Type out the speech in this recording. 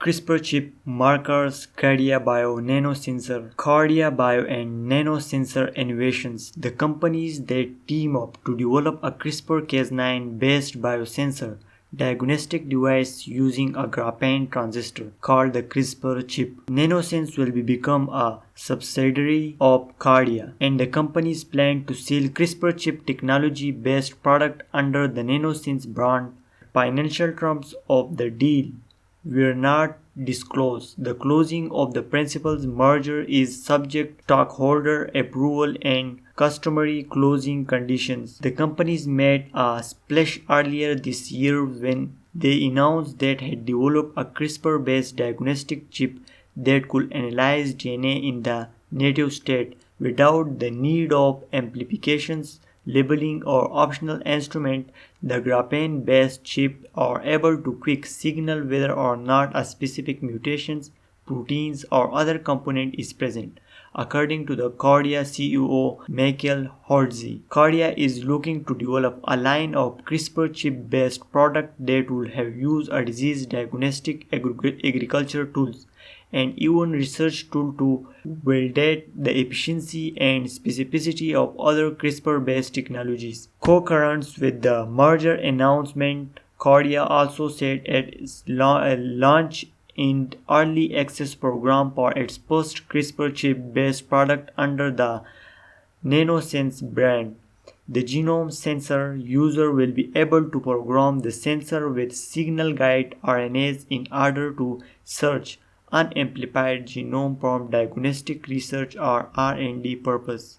CRISPR chip markers, Cardia Bio nanosensor. Cardia Bio and nanosensor innovations, the companies that team up to develop a CRISPR-Cas9 based biosensor diagnostic device using a graphene transistor called the CRISPR chip. Nanosense will become a subsidiary of Cardia, and the companies plan to sell CRISPR chip technology based product under the Nanosense brand. Financial terms of the deal were not disclosed. The closing of the principal's merger is subject to stockholder approval and customary closing conditions. The companies made a splash earlier this year when they announced that had developed a CRISPR-based diagnostic chip that could analyze DNA in the native state without the need of amplifications, labeling, or optional instrument. The graphene-based chip are able to quick signal whether or not a specific mutations, proteins, or other component is present. According to the Cardia CEO Michael Hodzi, Cardia is looking to develop a line of CRISPR chip-based product that will have used a disease diagnostic agriculture tools and even research tool to validate the efficiency and specificity of other CRISPR-based technologies. Concurrent with the merger announcement, Cardia also said its launch in early access program for its first CRISPR chip-based product under the Nanosense brand. The genome sensor user will be able to program the sensor with signal guide RNAs in order to search unamplified genome from diagnostic research or R&D purpose.